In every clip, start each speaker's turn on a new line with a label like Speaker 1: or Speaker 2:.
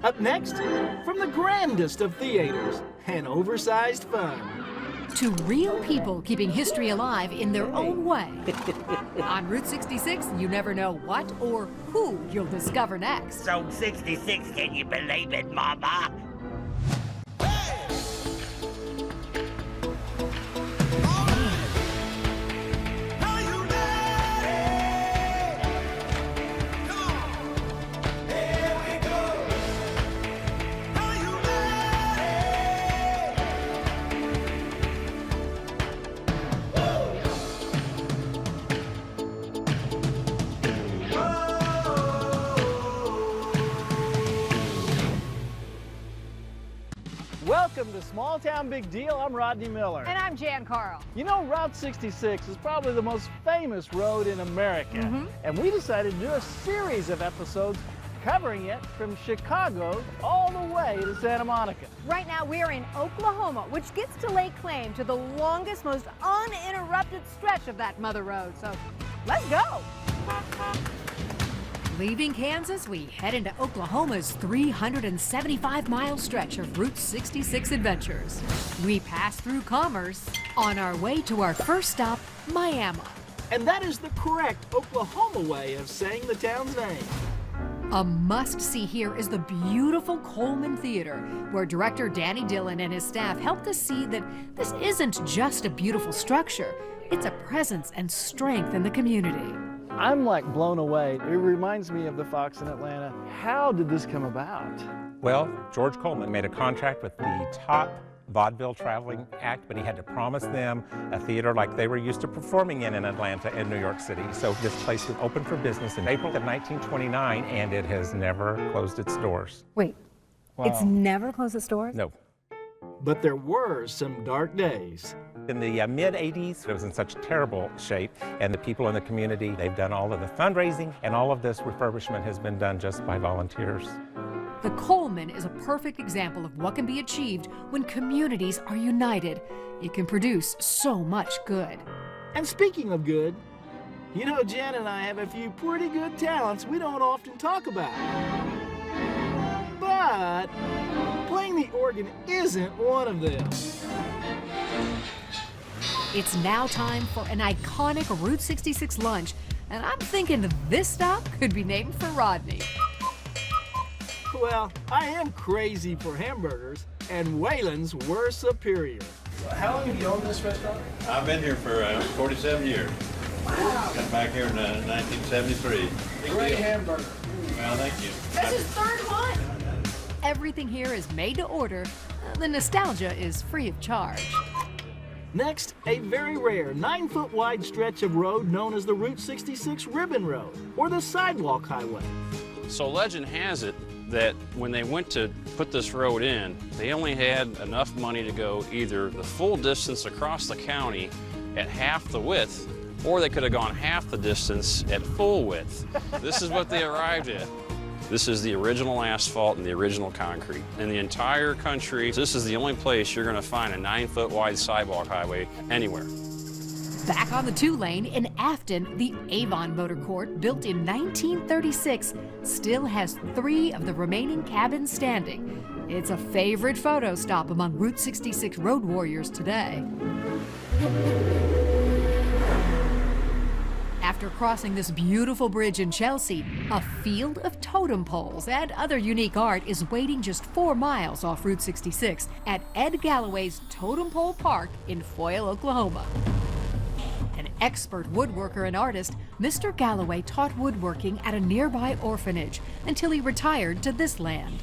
Speaker 1: Up next, from the grandest of theaters, an oversized fun.
Speaker 2: To real people keeping history alive in their own way. On Route 66, you never know what or who you'll discover next.
Speaker 3: So 66, can you believe it, Mama?
Speaker 1: Welcome to Small Town Big Deal. I'm Rodney Miller.
Speaker 4: And I'm Jann Carl.
Speaker 1: You know, Route 66 is probably the most famous road in America. And we decided to do a series of episodes covering it from Chicago all the way to Santa Monica.
Speaker 4: Right now we are in Oklahoma, which gets to lay claim to the longest, most uninterrupted stretch of that mother road. So let's go.
Speaker 2: Leaving Kansas, we head into Oklahoma's 375-mile stretch of Route 66 adventures. We pass through Commerce on our way to our first stop, Miami.
Speaker 1: And that is the correct Oklahoma way of saying the town's name.
Speaker 2: A must-see here is the beautiful Coleman Theater, where director Danny Dillon and his staff helped us see that this isn't just a beautiful structure, it's a presence and strength in the community.
Speaker 1: I'm like blown away. It reminds me of the Fox in Atlanta. How did this come about?
Speaker 5: Well, George Coleman made a contract with the top vaudeville traveling act, but he had to promise them a theater like they were used to performing in Atlanta and New York City. So this place was open for business in April of 1929, and it has never closed its doors.
Speaker 4: Wait, it's never closed its doors?
Speaker 5: No.
Speaker 1: But there were some dark days.
Speaker 5: In the mid-'80s, it was in such terrible shape, and the people in the community, they've done all of the fundraising, and all of this refurbishment has been done just by volunteers.
Speaker 2: The Coleman is a perfect example of what can be achieved when communities are united. It can produce so much good.
Speaker 1: And speaking of good, you know, Jan and I have a few pretty good talents we don't often talk about. But playing the organ isn't one of them.
Speaker 2: It's now time for an iconic Route 66 lunch, and I'm thinking this stop could be named for Rodney.
Speaker 1: Well, I am crazy for hamburgers, and Wayland's were superior. How long have you owned this restaurant?
Speaker 6: I've been here for 47 years. Wow. Got back here in 1973.
Speaker 1: Great hamburger.
Speaker 6: Well, thank you.
Speaker 4: This is third one.
Speaker 2: Everything here is made to order. The nostalgia is free of charge.
Speaker 1: Next, a very rare 9-foot wide stretch of road known as the Route 66 Ribbon Road, or the Sidewalk Highway.
Speaker 7: So legend has it that when they went to put this road in, they only had enough money to go either the full distance across the county at half the width, or they could have gone half the distance at full width. This is what they arrived at. This is the original asphalt and the original concrete. In the entire country, this is the only place you're gonna find a 9-foot wide sidewalk highway anywhere.
Speaker 2: Back on the 2-lane in Afton, the Avon Motor Court, built in 1936, still has 3 of the remaining cabins standing. It's a favorite photo stop among Route 66 road warriors today. After crossing this beautiful bridge in Chelsea, a field of totem poles and other unique art is waiting just 4 miles off Route 66 at Ed Galloway's Totem Pole Park in Foyle, Oklahoma. An expert woodworker and artist, Mr. Galloway taught woodworking at a nearby orphanage until he retired to this land.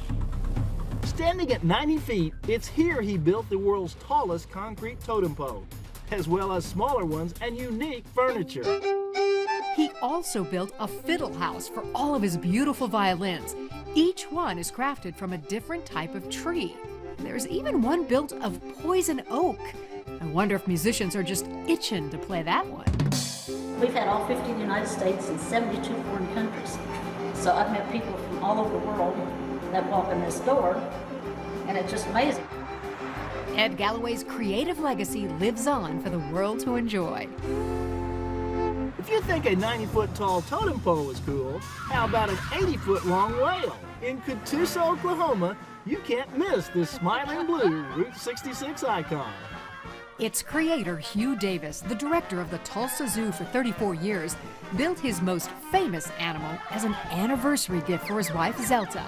Speaker 1: Standing at 90 feet, it's here he built the world's tallest concrete totem pole, as well as smaller ones and unique furniture.
Speaker 2: He also built a fiddle house for all of his beautiful violins. Each one is crafted from a different type of tree. There's even one built of poison oak. I wonder if musicians are just itching to play that one.
Speaker 8: We've had all 50 in the United States and 72 foreign countries. So I've met people from all over the world that walk in this door, and it's just amazing.
Speaker 2: Ed Galloway's creative legacy lives on for the world to enjoy.
Speaker 1: If you think a 90-foot tall totem pole is cool, how about an 80-foot long whale? In Catoosa, Oklahoma, you can't miss this smiling blue Route 66 icon.
Speaker 2: Its creator, Hugh Davis, the director of the Tulsa Zoo for 34 years, built his most famous animal as an anniversary gift for his wife, Zelta.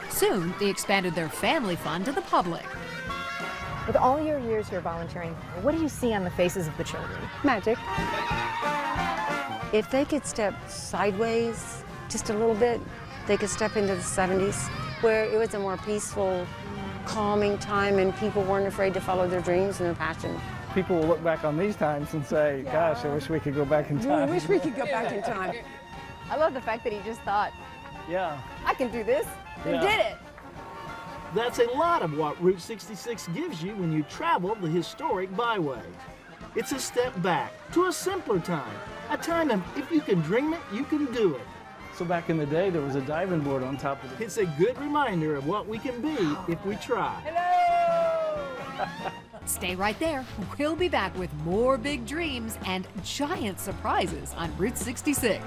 Speaker 2: Soon, they expanded their family fund to the public.
Speaker 4: With all your years here volunteering, what do you see on the faces of the children?
Speaker 9: Magic. If they could step sideways just a little bit, they could step into the 70s, where it was a more peaceful, calming time and people weren't afraid to follow their dreams and their passion.
Speaker 1: People will look back on these times and say, gosh, I wish we could go back in time.
Speaker 9: I wish we could go back in time.
Speaker 4: I love the fact that he just thought,
Speaker 1: Yeah.
Speaker 4: I can do this, and
Speaker 1: Yeah.
Speaker 4: did it.
Speaker 1: That's a lot of what Route 66 gives you when you travel the historic byway. It's a step back to a simpler time, a time of if you can dream it, you can do it. So back in the day, there was a diving board on top of it. It's a good reminder of what we can be if we try.
Speaker 2: Stay right there. We'll be back with more big dreams and giant surprises on Route 66.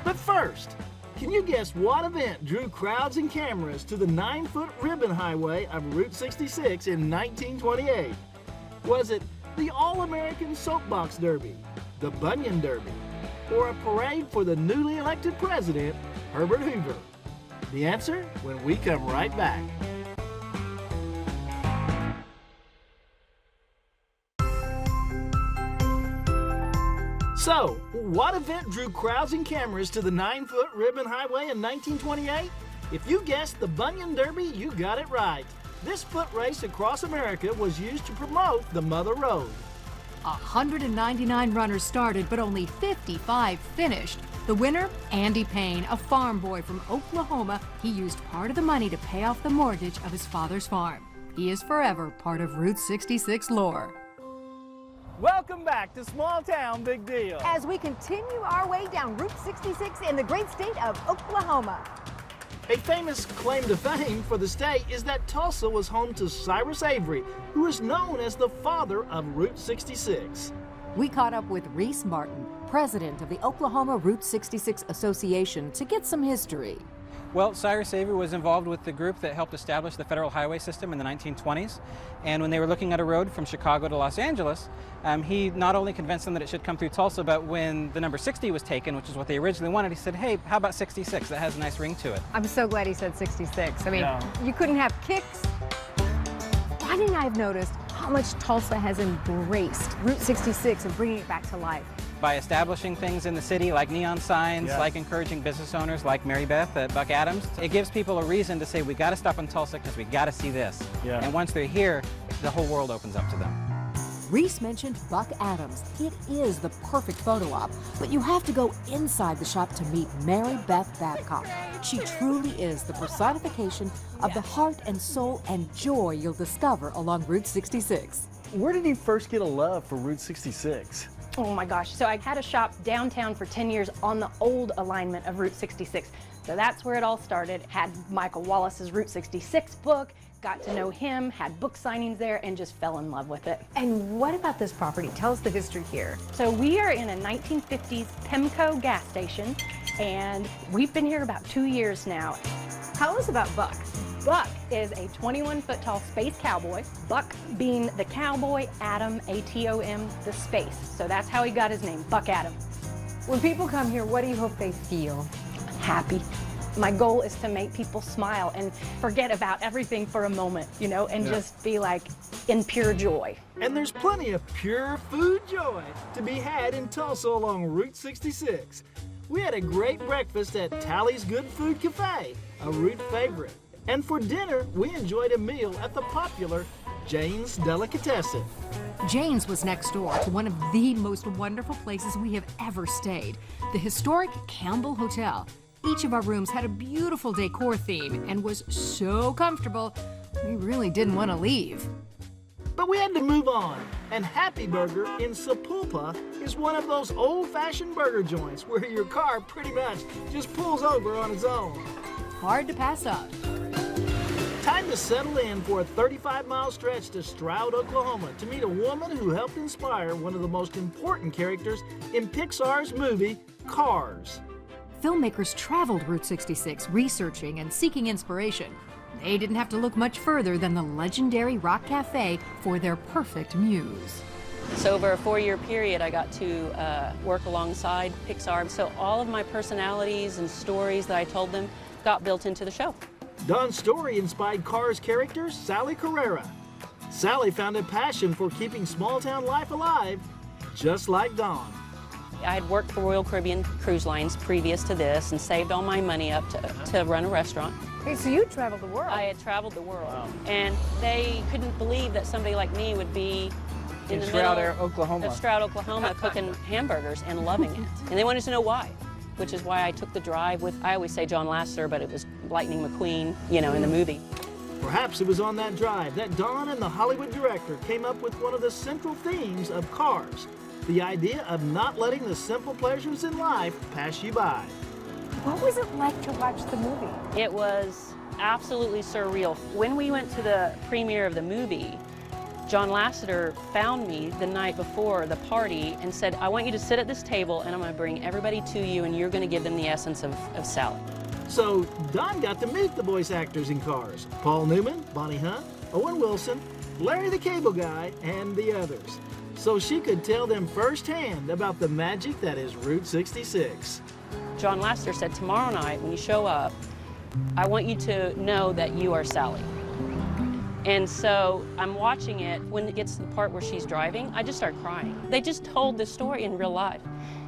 Speaker 1: But first, can you guess what event drew crowds and cameras to the 9-foot ribbon highway of Route 66 in 1928? Was it the All-American Soapbox Derby, the Bunyan Derby, or a parade for the newly elected president, Herbert Hoover? The answer when we come right back. So, what event drew crowds and cameras to the 9-foot ribbon highway in 1928? If you guessed the Bunyan Derby, you got it right. This foot race across America was used to promote the Mother Road.
Speaker 2: 199 runners started, but only 55 finished. The winner, Andy Payne, a farm boy from Oklahoma. He used part of the money to pay off the mortgage of his father's farm. He is forever part of Route 66 lore.
Speaker 1: Welcome back to Small Town Big Deal.
Speaker 4: As we continue our way down Route 66 in the great state of Oklahoma.
Speaker 1: A famous claim to fame for the state is that Tulsa was home to Cyrus Avery, who is known as the father of Route 66.
Speaker 10: We caught up with Reese Martin, president of the Oklahoma Route 66 Association, to get some history.
Speaker 11: Well, Cyrus Avery was involved with the group that helped establish the federal highway system in the 1920s. And when they were looking at a road from Chicago to Los Angeles, he not only convinced them that it should come through Tulsa, but when the number 60 was taken, which is what they originally wanted, he said, hey, how about 66? That has a nice ring to it.
Speaker 4: I'm so glad he said 66. I mean, you couldn't have kicks. Rodney and I have noticed how much Tulsa has embraced Route 66 and bringing it back to life.
Speaker 11: By establishing things in the city like neon signs, like encouraging business owners like Mary Beth at Buck Adams, it gives people a reason to say, we got to stop in Tulsa because we got to see this. And once they're here, the whole world opens up to them.
Speaker 10: Reese mentioned Buck Adams. It is the perfect photo op, but you have to go inside the shop to meet Mary Beth Babcock. She truly is the personification of the heart and soul and joy you'll discover along Route 66.
Speaker 1: Where did you first get a love for Route 66?
Speaker 12: Oh my gosh, so I had a shop downtown for 10 years on the old alignment of Route 66. So that's where it all started. Had Michael Wallace's Route 66 book, got to know him, had book signings there, and just fell in love with it.
Speaker 4: And what about this property? Tell us the history here.
Speaker 12: So we are in a 1950s Pemco gas station, and we've been here about 2 years now.
Speaker 4: Tell us about Buck.
Speaker 12: Buck is a 21-foot tall space cowboy. Buck being the cowboy, Adam, A-T-O-M, the space. So that's how he got his name, Buck Adam.
Speaker 4: When people come here, what do you hope they feel?
Speaker 12: Happy. My goal is to make people smile and forget about everything for a moment, you know, and just be like in pure joy.
Speaker 1: And there's plenty of pure food joy to be had in Tulsa along Route 66. We had a great breakfast at Tally's Good Food Cafe, a Route favorite. And for dinner, we enjoyed a meal at the popular Jane's Delicatessen.
Speaker 2: Jane's was next door to one of the most wonderful places we have ever stayed, the historic Campbell Hotel. Each of our rooms had a beautiful decor theme and was so comfortable, we really didn't want to leave.
Speaker 1: But we had to move on, and Happy Burger in Sapulpa is one of those old-fashioned burger joints where your car pretty much just pulls over on its own.
Speaker 2: Hard to pass up.
Speaker 1: Time to settle in for a 35-mile stretch to Stroud, Oklahoma to meet a woman who helped inspire one of the most important characters in Pixar's movie, Cars.
Speaker 2: filmmakers traveled Route 66, researching and seeking inspiration. They didn't have to look much further than the legendary Rock Cafe for their perfect muse.
Speaker 13: So over a 4-year period, I got to work alongside Pixar. So all of my personalities and stories that I told them got built into the show.
Speaker 1: Dawn's story inspired Cars character Sally Carrera. Sally found a passion for keeping small-town life alive, just like Dawn.
Speaker 13: I had worked for Royal Caribbean Cruise Lines previous to this and saved all my money up to run a restaurant.
Speaker 4: Hey, so you traveled the world.
Speaker 13: I had traveled the world. Wow. And they couldn't believe that somebody like me would be in the
Speaker 11: Stroud,
Speaker 13: middle
Speaker 11: Oklahoma.
Speaker 13: of Stroud, Oklahoma, cooking hamburgers and loving it. And they wanted to know why, which is why I took the drive with, I always say John Lasseter, but it was Lightning McQueen, you know, in the movie.
Speaker 1: Perhaps it was on that drive that Dawn and the Hollywood director came up with one of the central themes of Cars, the idea of not letting the simple pleasures in life pass you by.
Speaker 4: What was it like to watch the movie?
Speaker 13: It was absolutely surreal. When we went to the premiere of the movie, John Lasseter found me the night before the party and said, I want you to sit at this table and I'm going to bring everybody to you and you're going to give them the essence of Sally.
Speaker 1: So Dawn got to meet the voice actors in Cars: Paul Newman, Bonnie Hunt, Owen Wilson, Larry the Cable Guy, and the others. So she could tell them firsthand about the magic that is Route 66.
Speaker 13: John Lasseter said, tomorrow night when you show up, I want you to know that you are Sally. And so I'm watching it. When it gets to the part where she's driving, I just start crying. They just told this story in real life.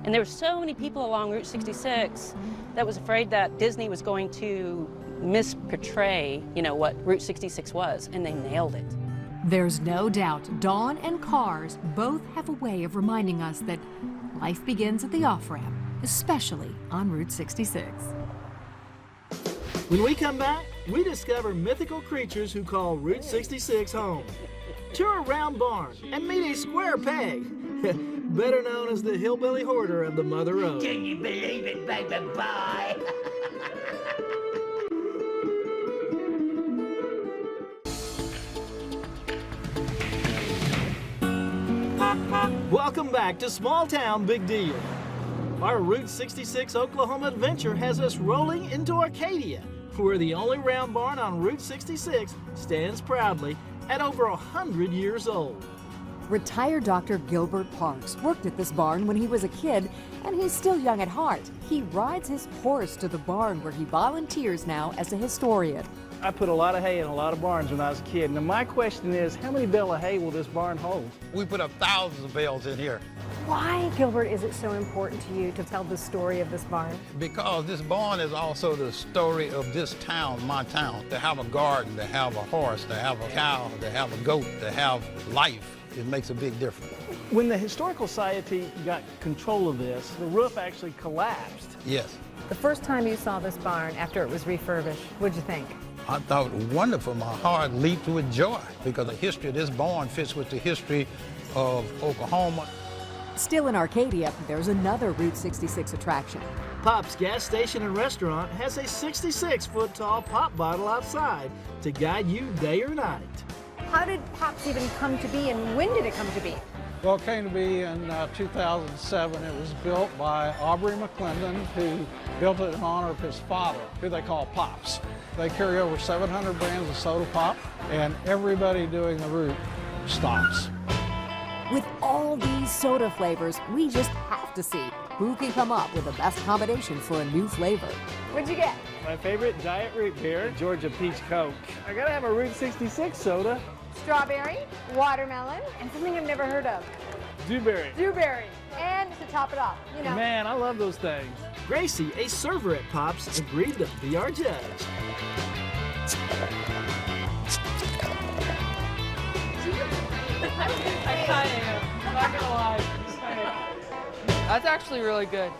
Speaker 13: And there were so many people along Route 66 that was afraid that Disney was going to misportray, you know, what Route 66 was, and they nailed it.
Speaker 2: There's no doubt Dawn and Cars both have a way of reminding us that life begins at the off-ramp, especially on Route 66.
Speaker 1: When we come back, we discover mythical creatures who call Route 66 home. Tour a round barn and meet a square peg, better known as the hillbilly hoarder of the Mother Road.
Speaker 3: Can you believe it, baby boy?
Speaker 1: Welcome back to Small Town Big Deal. Our Route 66 Oklahoma adventure has us rolling into Arcadia, where the only round barn on Route 66 stands proudly at over 100 years old.
Speaker 10: Retired Dr. Gilbert Parks worked at this barn when he was a kid, and he's still young at heart. He rides his horse to the barn where he volunteers now as a historian.
Speaker 1: I put a lot of hay in a lot of barns when I was a kid. Now my question is, how many bales of hay will this barn hold?
Speaker 14: We put up thousands of bales in here.
Speaker 4: Why, Gilbert, is it so important to you to tell the story of this barn?
Speaker 14: Because this barn is also the story of this town, my town. To have a garden, to have a horse, to have a cow, to have a goat, to have life, it makes a big difference.
Speaker 1: When the Historical Society got control of this, the roof actually collapsed.
Speaker 14: Yes.
Speaker 4: The first time you saw this barn after it was refurbished, what'd you think?
Speaker 14: I thought it was wonderful. My heart leaped with joy because the history of this barn fits with the history of Oklahoma.
Speaker 10: Still in Arcadia, there's another Route 66 attraction.
Speaker 1: Pop's gas station and restaurant has a 66-foot tall pop bottle outside to guide you day or night.
Speaker 4: How did Pop's even come to be, and when did it come to be?
Speaker 15: Well, it came to be in 2007. It was built by Aubrey McClendon, who built it in honor of his father, who they call Pops. They carry over 700 brands of soda pop, and everybody doing the route stops.
Speaker 10: With all these soda flavors, we just have to see who can come up with the best combination for a new flavor.
Speaker 4: What'd you get?
Speaker 1: My favorite diet root beer, Georgia Peach Coke. I gotta have a Route 66 soda.
Speaker 4: Strawberry, watermelon, and something I've never heard of.
Speaker 1: Dewberry.
Speaker 4: Dewberry. And to top it off, you know.
Speaker 1: Man, I love those things. Gracie, a server at Pop's, agreed to be our judge.
Speaker 16: I kind of am. I'm not gonna lie. That's actually really good.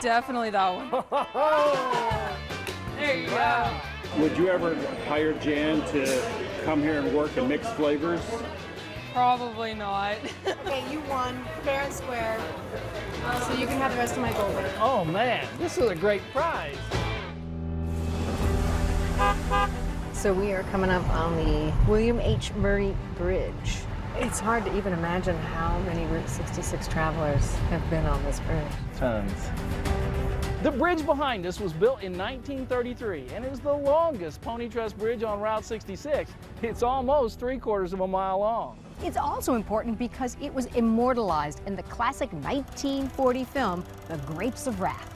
Speaker 16: Definitely that one. There you go.
Speaker 17: Would you ever hire Jan to come here and work and mix flavors?
Speaker 16: Probably not.
Speaker 4: Okay, you won fair and square, so you can have the rest of my gold.
Speaker 1: Oh man, this is a great prize.
Speaker 4: So we are coming up on the William H. Murray Bridge. It's hard to even imagine how many Route 66 travelers have been on this bridge.
Speaker 1: Tons. The bridge behind us was built in 1933 and is the longest pony truss bridge on Route 66. It's almost 3/4 of a mile long.
Speaker 4: It's also important because it was immortalized in the classic 1940 film, The Grapes of Wrath.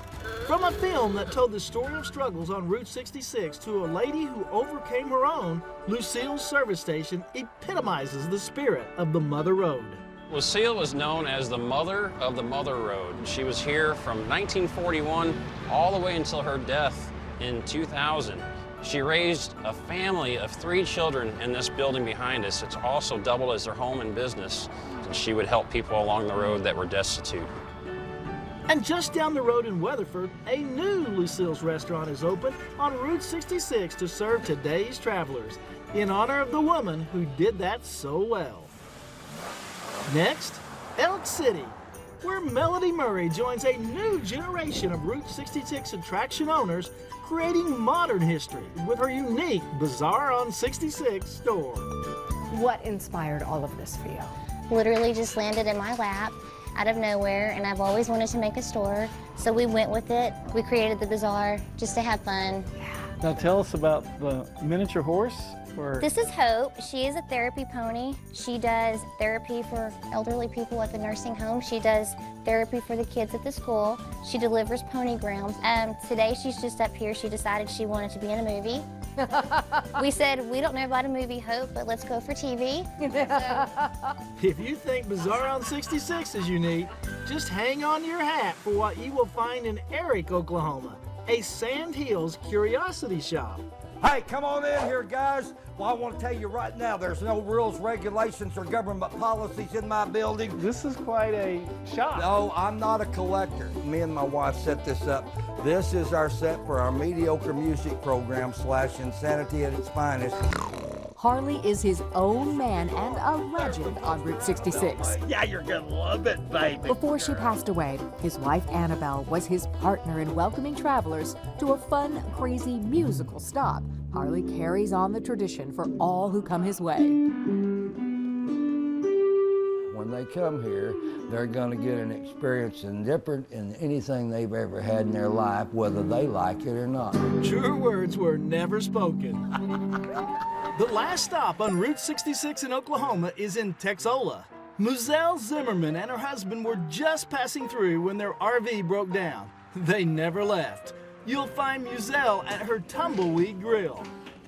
Speaker 1: From a film that told the story of struggles on Route 66 to a lady who overcame her own, Lucille's service station epitomizes the spirit of the Mother Road.
Speaker 7: Lucille was known as the mother of the Mother Road. She was here from 1941 all the way until her death in 2000. She raised a family of 3 children in this building behind us. It's also doubled as their home and business, and she would help people along the road that were destitute.
Speaker 1: And just down the road in Weatherford, a new Lucille's restaurant is open on Route 66 to serve today's travelers, in honor of the woman who did that so well. Next, Elk City, where Melody Murray joins a new generation of Route 66 attraction owners, creating modern history with her unique Bazaar on 66 store.
Speaker 4: What inspired all of this for you?
Speaker 18: Literally just landed in my lap out of nowhere, and I've always wanted to make a store, so we went with it. We created the Bazaar just to have fun.
Speaker 1: Now tell us about the miniature horse.
Speaker 18: This is Hope. She is a therapy pony. She does therapy for elderly people at the nursing home. She does therapy for the kids at the school. She delivers pony grounds. Today she's just up here. She decided she wanted to be in a movie. We said, we don't know about a movie, Hope, but let's go for TV.
Speaker 1: If you think Bazaar on 66 is unique, just hang on to your hat for what you will find in Eric, Oklahoma, a Sand Hills curiosity shop.
Speaker 19: Hey, come on in here, guys. Well, I want to tell you right now, there's no rules, regulations, or government policies in my building.
Speaker 1: This is quite a shop.
Speaker 19: No, I'm not a collector. Me and my wife set this up. This is our set for our mediocre music program / insanity at its finest.
Speaker 10: Harley is his own man and a legend on Route 66.
Speaker 3: Yeah, you're gonna love it, baby.
Speaker 10: Before she passed away, his wife Annabelle was his partner in welcoming travelers to a fun, crazy musical stop. Harley carries on the tradition for all who come his way.
Speaker 19: When they come here, they're going to get an experience different in anything they've ever had in their life, whether they like it or not.
Speaker 1: Truer words were never spoken. The last stop on Route 66 in Oklahoma is in Texola. Muzelle Zimmerman and her husband were just passing through when their RV broke down. They never left. You'll find Muzelle at her Tumbleweed Grill,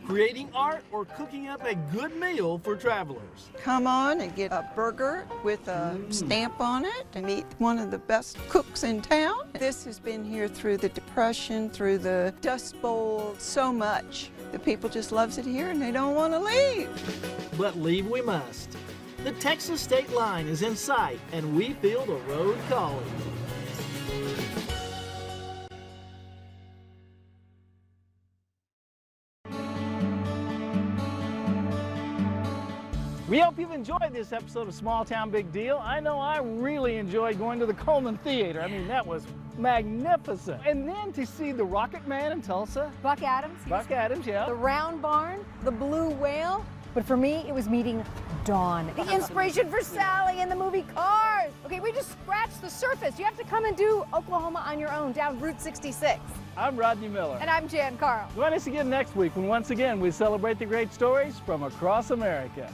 Speaker 1: creating art or cooking up a good meal for travelers.
Speaker 20: Come on and get a burger with a stamp on it and meet one of the best cooks in town. This has been here through the Depression, through the Dust Bowl, so much. The people just loves it here and they don't want to leave.
Speaker 1: But leave we must. The Texas state line is in sight and we feel the road calling. We hope you've enjoyed this episode of Small Town Big Deal. I know I really enjoyed going to the Coleman Theater. I mean, that was magnificent. And then to see the Rocket Man in Tulsa.
Speaker 4: Buck Adams.
Speaker 1: Buck Adams, yeah.
Speaker 4: The Round Barn, the Blue Whale. But for me, it was meeting Dawn, the inspiration for Sally in the movie Cars. Okay, we just scratched the surface. You have to come and do Oklahoma on your own down Route 66.
Speaker 1: I'm Rodney Miller.
Speaker 4: And I'm Jann Carl.
Speaker 1: Join us again next week when once again we celebrate the great stories from across America.